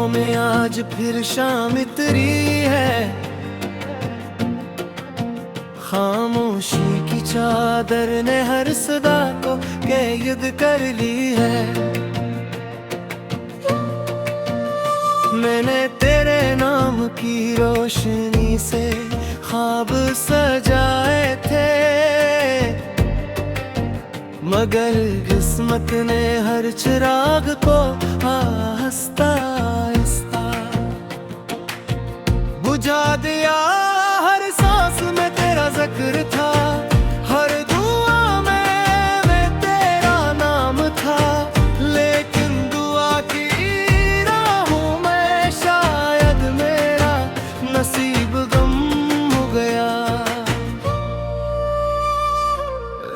में आज फिर शाम इतरी है, खामोशी की चादर ने हर सदा को कैद कर ली है। मैंने तेरे नाम की रोशनी से ख्वाब सजाए थे, मगर किस्मत ने हर चिराग को आहिस्ता आहिस्ता बुझा दिया। हर सांस में तेरा जिक्र था, हर दुआ में तेरा नाम था, लेकिन दुआ की राहों में शायद मेरा नसीब गम हो गया।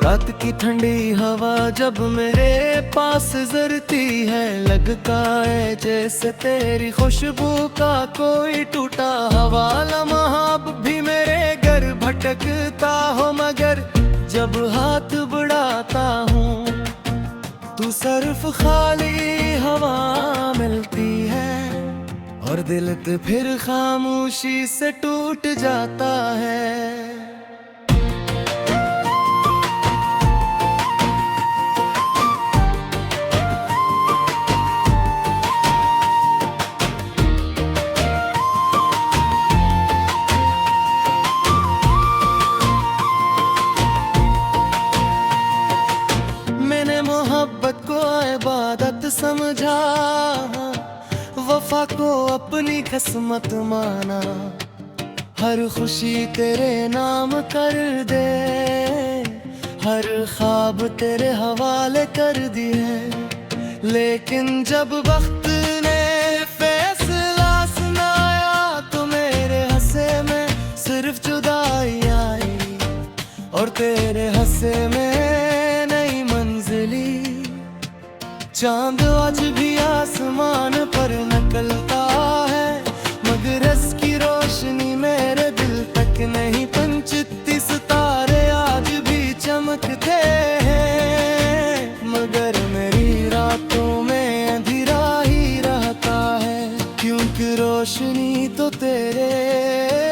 रात की ठंडी हवा जब मेरे पास जरती है, लगता है जैसे तेरी खुशबू का कोई टूटा हवा लम्हा भी मेरे घर भटकता हो, मगर जब हाथ बढ़ाता हूँ तू सिर्फ खाली हवा मिलती है, और दिल तो फिर खामोशी से टूट जाता है। मोहब्बत को इबादत समझा, वफा को अपनी किस्मत माना, हर खुशी तेरे नाम कर दे, हर ख्वाब तेरे हवाले कर दिए। लेकिन जब वक्त ने फैसला सुनाया तो मेरे हंसे में सिर्फ जुदाई आई, और तेरे हंसे में चांद आज भी आसमान पर निकलता है, मगर इसकी रोशनी मेरे दिल तक नहीं पहुंचती। सितारे आज भी चमकते हैं, मगर मेरी रातों में अंधेरा ही रहता है, क्योंकि रोशनी तो तेरे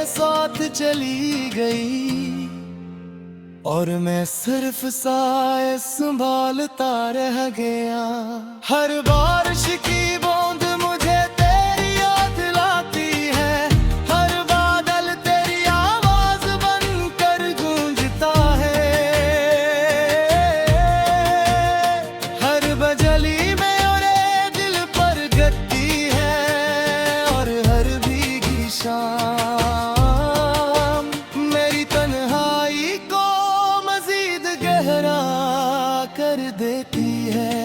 साथ चली गई, और मैं सिर्फ साए संभालता रह गया। हर बारिश की बूंद मुझे तेरी याद लाती है, हर बादल तेरी आवाज बनकर गूंजता है, हर बजली में और दिल पर गती है, और हर भीगी शाम मेरी तन्हाई को गहरा कर देती है।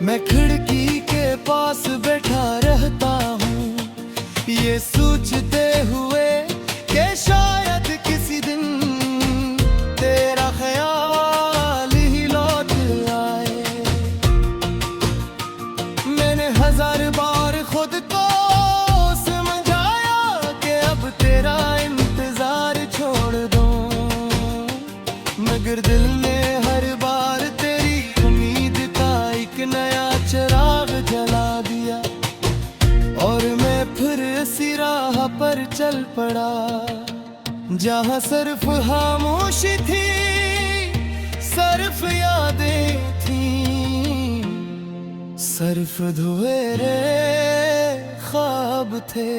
मैं खिड़की के पास बैठा रहता हूँ, ये सोचते हुए कि शायद किसी दिन तेरा ख्याल ही लौट आए। मैंने हजार बार खुद को समझाया कि अब तेरा इंतजार छोड़ दो, मगर दिल ने हर बार तेरी उम्मीद का एक नया चिराग जला दिया, और मैं फिर इसी राह पर चल पड़ा जहाँ सिर्फ खामोशी थी, सिर्फ यादें थी, सिर्फ धुएरे ख्वाब थे।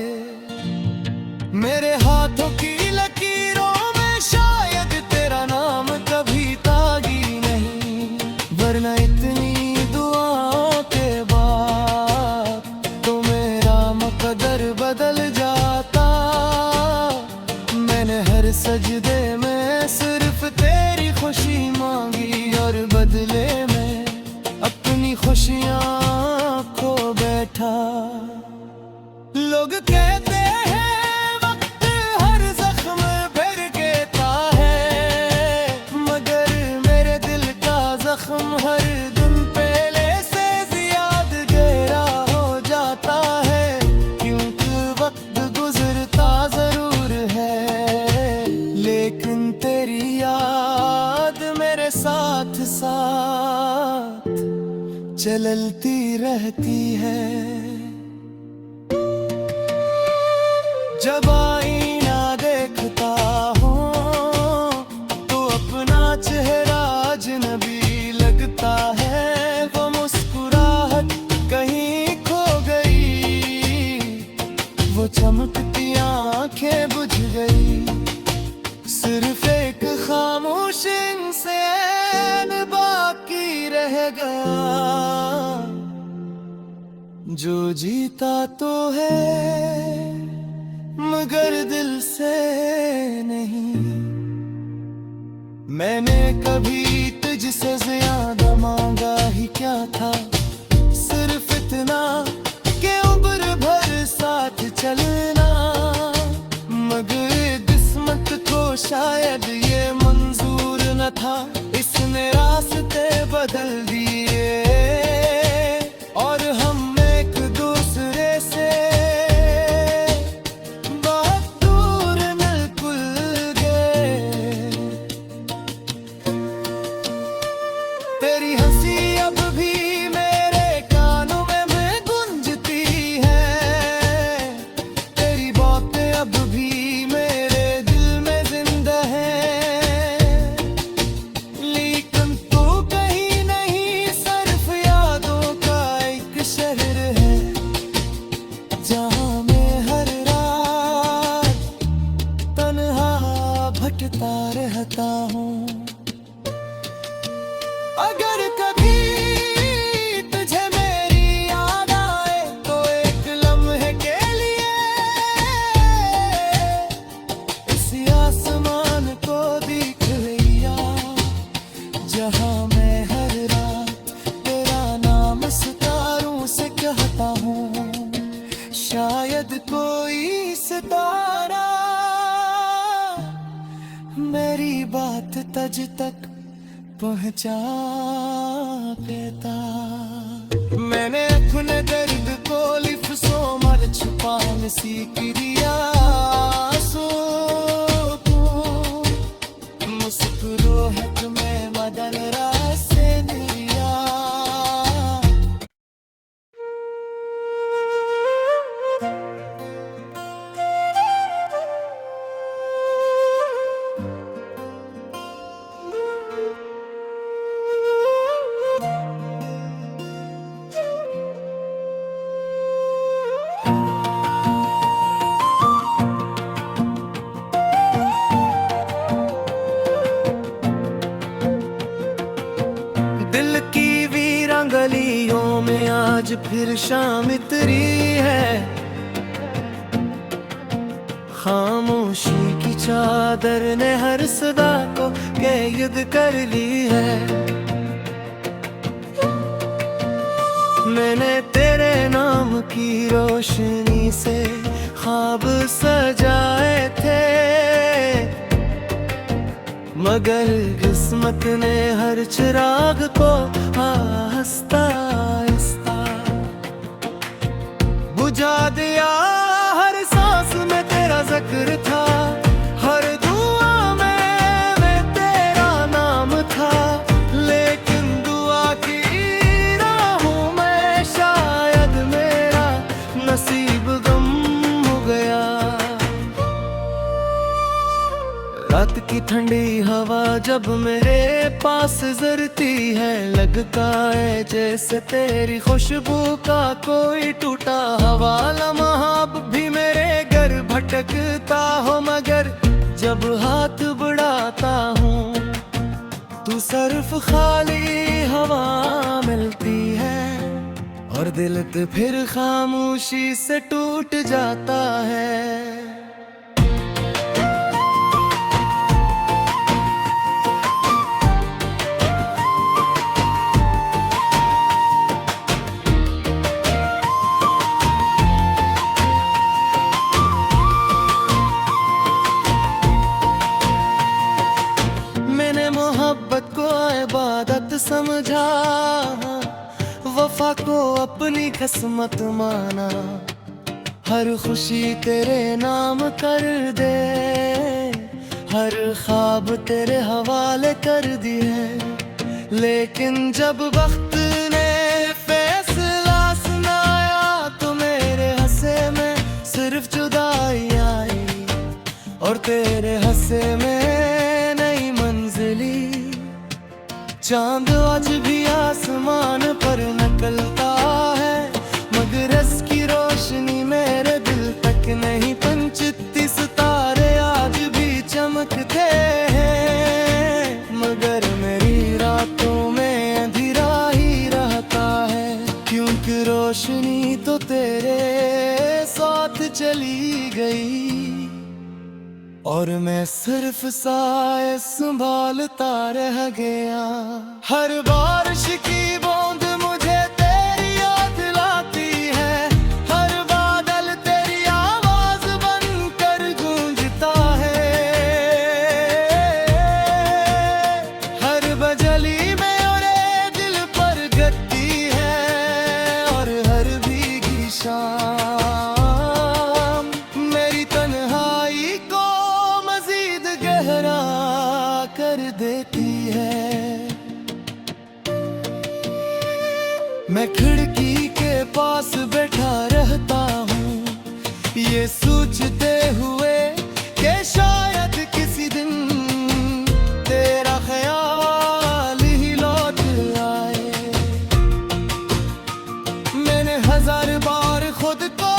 मेरे हाथों की लकीरों में शायद तेरा नाम कभी तागी नहीं, वरना इतनी दुआओं के बाद तो मेरा मुकद्दर बदल जाता। मैंने हर सजदे में सिर्फ तेरी खुशी मांगी, और बदले में अपनी खुशियाँ खो बैठा। लोग कहते हर दिन पहले से ज्यादा गहरा हो जाता है, क्योंकि वक्त गुजरता जरूर है, लेकिन तेरी याद मेरे साथ साथ चल जलती रहती है। जब आईना देखता हूँ तो अपना चेहरा अजनबी लगता है। वो मुस्कुराहट कहीं खो गई, वो चमकती आंखें बुझ गई। सिर्फ एक खामोश इंसान बाकी रह गया, जो जीता तो है मगर दिल से नहीं। मैंने कभी तुझसे ज्यादा मांगा ही क्या था, सिर्फ इतना कि उम्र भर साथ चलना। मगर किस्मत को शायद ये मंजूर न था, इसने रास्ते बदल दिए और हम एक दूसरे से तेरी हंसी अब भी मेरे कानों में गूंजती है, तेरी बातें अब भी मेरे दिल में जिंदा है। लेकिन तू कहीं नहीं, सिर्फ यादों का एक शहर है, जहां मैं हर रात तन्हा भटकता रहता हूँ। अगर कभी तुझे मेरी याद आए तो एक लम्हे के लिए इस आसमान को देख लिया, जहां मैं हर रात तेरा नाम सितारों से कहता हूँ। शायद कोई सितारा मेरी बात तुझ तक पहुंचा देता। मैंने अपने दर्द को लिफ्ज़ों में छुपाने सीख लिया। मुस्कुराहट में बदल रास्ते दिया। दिल की वीरान गलियों में आज फिर शाम इतरी है। खामोशी की चादर ने हर सदा को कैद कर ली है। मैंने तेरे नाम की रोशनी से ख्वाब सजाए थे, मगर किस्मत ने हर चिराग को आहिस्ता आहिस्ता बुझा दिया। हर सांस में तेरा जिक्र था, हर दुआ में तेरा नाम था। लेकिन दुआ की राहों में शायद मेरा नसीब गम हो गया। रात की ठंडी हवा जब मेरे पास जरती है, लगता है जैसे तेरी खुशबू का कोई टूटा हवा लम्हा भी मेरे घर भटकता हो। मगर जब हाथ बढ़ाता हूँ तू सिर्फ खाली हवा मिलती है, और दिल तो फिर खामोशी से टूट जाता है। मोहब्बत को इबादत समझा, वफा को अपनी किस्मत माना। हर खुशी तेरे नाम कर दे, हर ख्वाब तेरे हवाले कर दिए। लेकिन जब वक्त ने रोशनी तो तेरे साथ चली गई और मैं सिर्फ साए संभालता रह गया। हर बारिश की बूंद मुझे तेरी याद लाती है, हर बादल तेरी आवाज बनकर गूंजता है, हर बजली में और दिल पर गती है और हर भीगी शाम मेरी तन्हाई को गहरा कर देती है। मैं खिड़की के पास बैठा रहता हूँ ये सोचते हुए कि शायद किसी दिन तेरा ख्याल ही लौट आए। मैंने हजार बार खुद को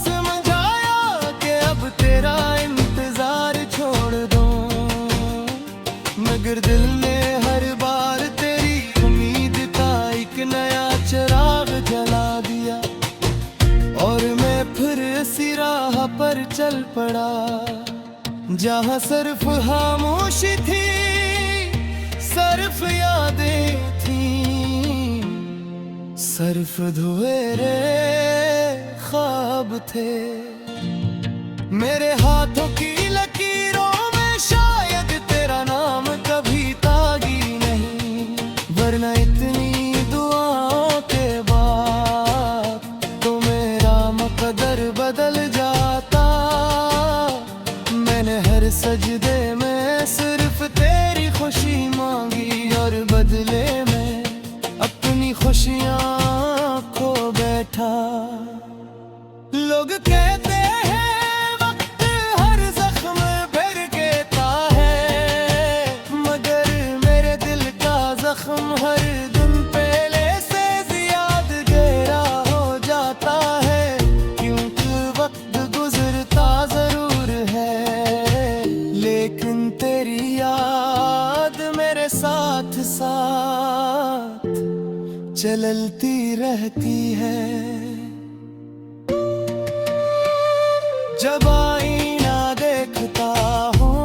समझाया कि अब तेरा इंतजार छोड़ दो, मगर दिल ने हर बार तेरी उम्मीद का एक नया चिराग जला दिया और मैं फिर इसी राह पर चल पड़ा जहाँ सिर्फ खामोशी थी, सिर्फ यादें थी, सिर्फ धुएरे ख्वाब थे। मेरे हाथों की लकीरों में शायद तेरा नाम कभी तागी नहीं, वरना इतनी दुआओं के बाद तो मेरा मुकद्दर बदल जाता। मैंने हर सजदे में सिर्फ तेरी खुशी मांगी और बदले में अपनी खुशियां खो बैठा। लोग कहते हर दिन पहले से ज्यादा गहरा हो जाता है, क्योंकि वक्त गुजरता जरूर है लेकिन तेरी याद मेरे साथ साथ चलती रहती है। जब आईना देखता हूँ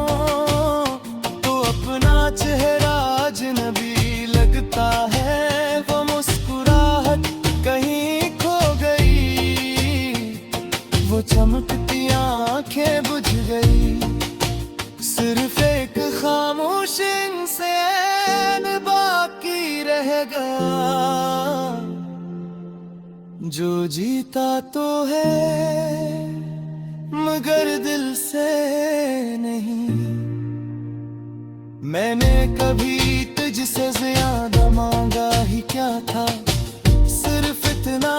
तो अपना चेहरा अजनबी लगता है, वो मुस्कुराहट कहीं खो गई, वो चमकती आंखें बुझ गई, सिर्फ एक खामोश इंसान बाकी रह गया जो जीता तो है मगर दिल से नहीं। मैंने कभी तुझसे ज्यादा मांगा ही क्या था, सिर्फ इतना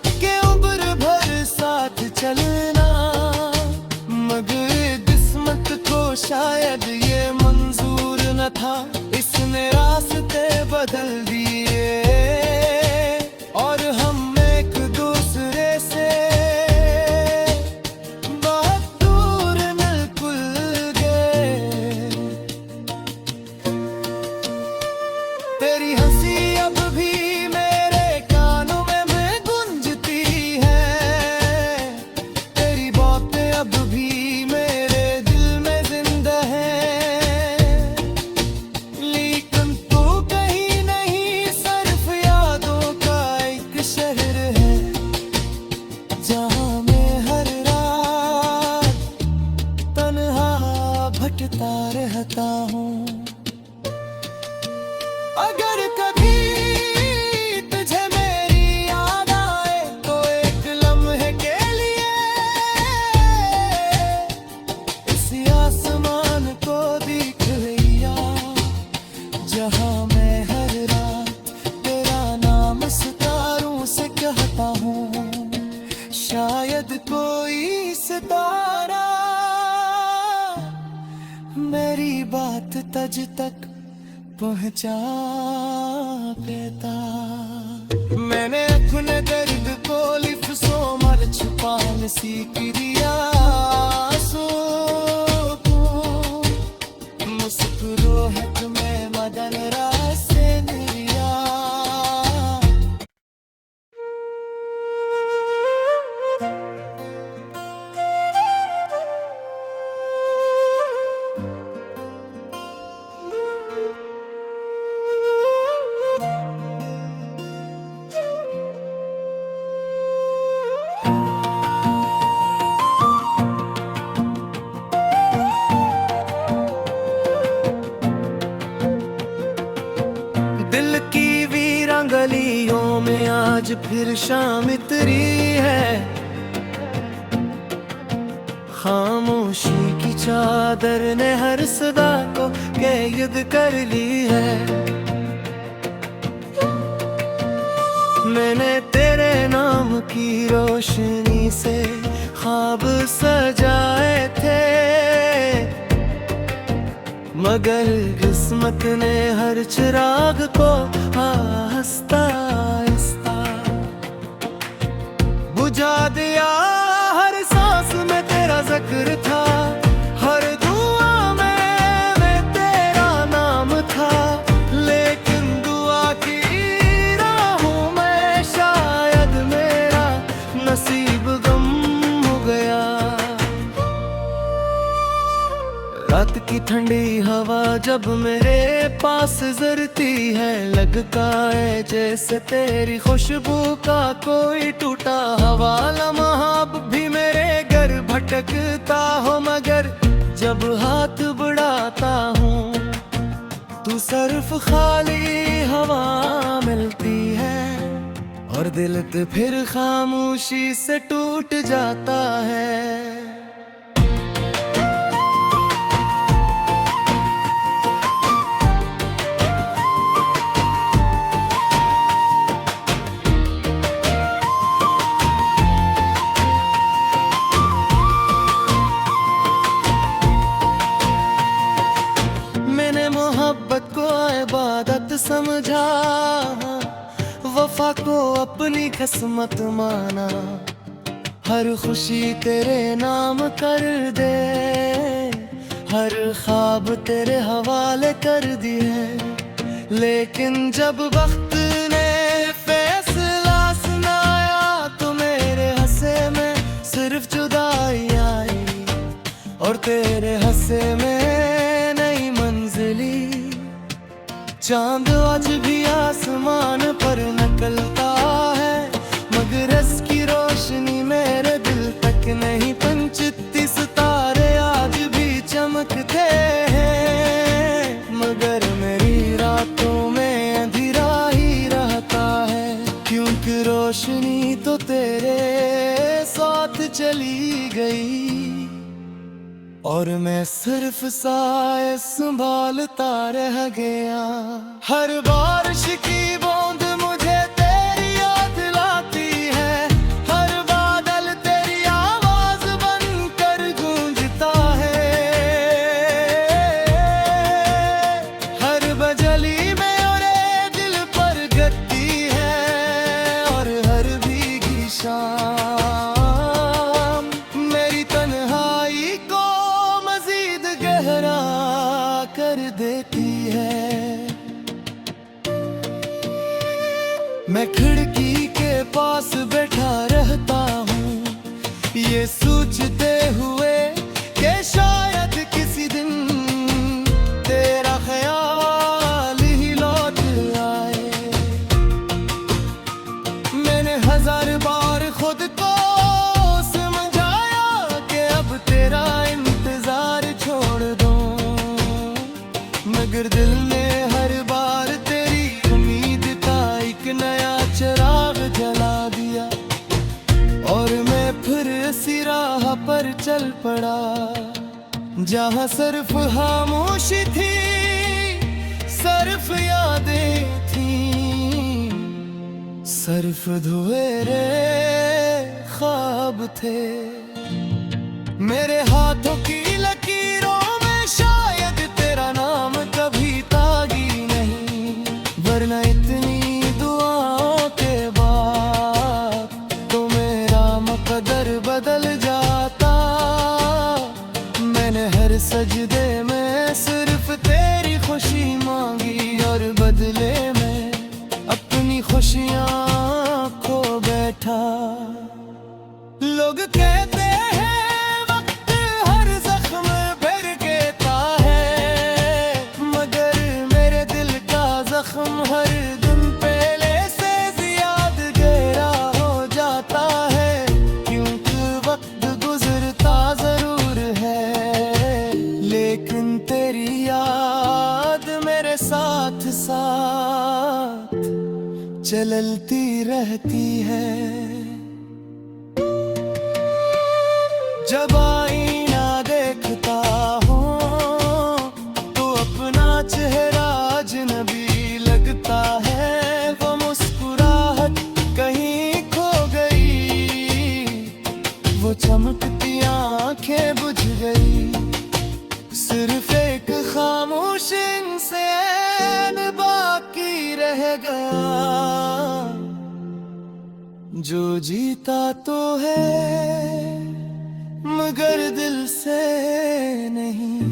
कि उम्र भर साथ चलना, मगर किस्मत को शायद ये मंजूर न था, इसने रास्ते बदल दिए और हम एक दूसरे से तेरी हंसी अब भी मेरे कानों में गूंजती है, तेरी बातें अब भी मेरे दिल में जिंदा है, लेकिन तू कहीं नहीं सिर्फ यादों का एक शहर है जहाँ मैं हर रात तन्हा भटकता रहता हूँ। अगर कभी तुझे मेरी याद आए तो एक लम्हे के लिए इस आसमान को देख लिया जहाँ मैं हर रात तेरा नाम सितारों से कहता हूँ। शायद कोई सितारा मेरी बात तुझ तक पहुंचा देता। मैंने अपने दर्द को लिफ्ज़ों में छुपाने सीख लिया, मुस्कुराहट में मदन रास लिया। आज फिर शाम इतरी है, खामोशी की चादर ने हर सदा को कैद कर ली है। मैंने तेरे नाम की रोशनी से ख्वाब सजाए थे, मगर किस्मत ने हर चिराग को आहिस्ता आहिस्ता बुझा दिया। हर सांस में तेरा जिक्र था, हर दुआ में तेरा नाम था, लेकिन दुआ की राहों में शायद मेरा नसीब गम हो गया। रात की ठंडी हवा जब मेरे पास जरती है, लगता है जैसे तेरी खुशबू का कोई टूटा हवा लम्हा भी मेरे घर भटकता हो, मगर जब हाथ बढ़ाता हूँ तू सिर्फ खाली हवा मिलती है, और दिल तो फिर खामोशी से टूट जाता है। मोहब्बत को इबादत समझा, वफा को अपनी किस्मत माना, हर खुशी तेरे नाम कर दे, हर ख्वाब तेरे हवाले कर दिए। लेकिन जब वक्त ने फैसला सुनाया तो मेरे हंसे में सिर्फ जुदाई आई, और तेरे हंसे में चांद आज भी आसमान पर निकलता है, मगर इसकी रोशनी मेरे दिल तक नहीं पहुंचती। सितारे आज भी चमकते हैं, मगर मेरी रातों में अंधेरा ही रहता है, क्योंकि रोशनी तो तेरे साथ चली गई, और मैं सिर्फ साए संभालता रह गया। हर बारिश की बूंद मुझे तेरी याद लाती है, हर बादल तेरी आवाज बनकर गूंजता है, हर बजली में और दिल पर गती है, और हर भीगी शाम मेरी तन्हाई को गहरा कर देती है। मैं खिड़की के पास बैठा रहता हूँ, ये सोचते हुए कि शायद किसी दिन तेरा ख्याल ही लौट आए। मैंने हजार बार खुद को समझाया कि अब तेरा इंतजार छोड़ दो, मगर दिल ने हर बार तेरी उम्मीद का एक नया चिराग जला दिया, और मैं फिर इसी राह पर चल पड़ा जहाँ सिर्फ खामोशी थी, सिर्फ यादें थी, सिर्फ धुएरे ख्वाब थे। मेरे हाथों की लकीरों में शायद तेरा नाम कभी तागी नहीं, वरना इतनी दुआओं के बाद तो मेरा मुकद्दर बदल जाता। मैंने हर सजदे में सिर्फ तेरी खुशी मांगी, और बदले में अपनी खुशियाँ खो बैठा। लोग कहते हर दिन पहले से ज्यादा गहरा हो जाता है, क्योंकि वक्त गुजरता जरूर है, लेकिन तेरी याद मेरे साथ साथ चलती रह रहती है। जब आईना देखता हूँ तो अपना चेहरा अजनबी लगता है। वो मुस्कुराहट कहीं खो गई, वो चमकती आंखें बुझ गई। सिर्फ एक खामोश इंसान बाकी रह गया, जो जीता तो है मगर दिल से नहीं।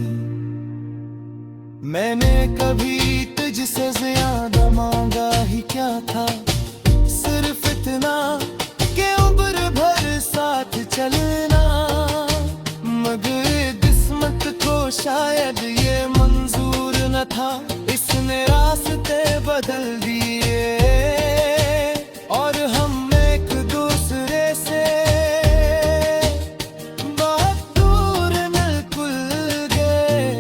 मैंने कभी तुझसे ज्यादा मांगा ही क्या था, सिर्फ इतना कि उम्र भर साथ चलना। मगर किस्मत को शायद ये मंजूर न था, इसने रास्ते बदल दिए और हम एक दूसरे से बहुत दूर मिल गए।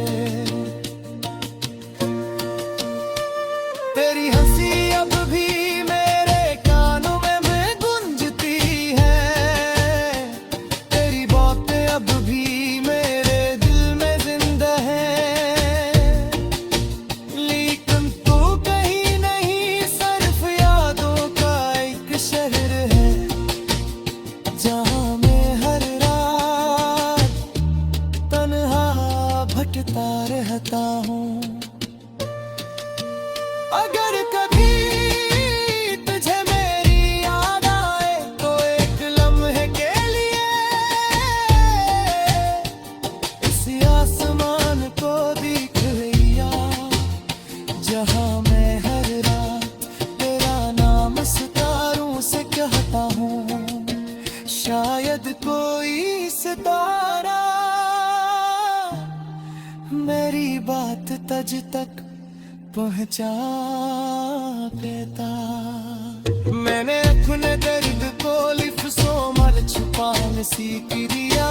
तेरी हंसी अब भी मेरे कानों में गूंजती है, तेरी बातें अब भी मेरे दिल में जिंदा है। लेकिन तू कहीं नहीं, सिर्फ यादों का एक शहर है, जहां मैं हर रात तन्हा भटकता रहता हूँ। अगर कभी तुझे मेरी याद आए तो एक लम्हे के लिए इस आसमान को देख लिया, जहां मैं हर रात तेरा नाम सितारों से कहता हूँ। शायद कोई सितारा मेरी बात तुझ तक पहुंचा देता। मैंने अपने दर्द को लिफ्ज़ों में छुपाने सीख लिया।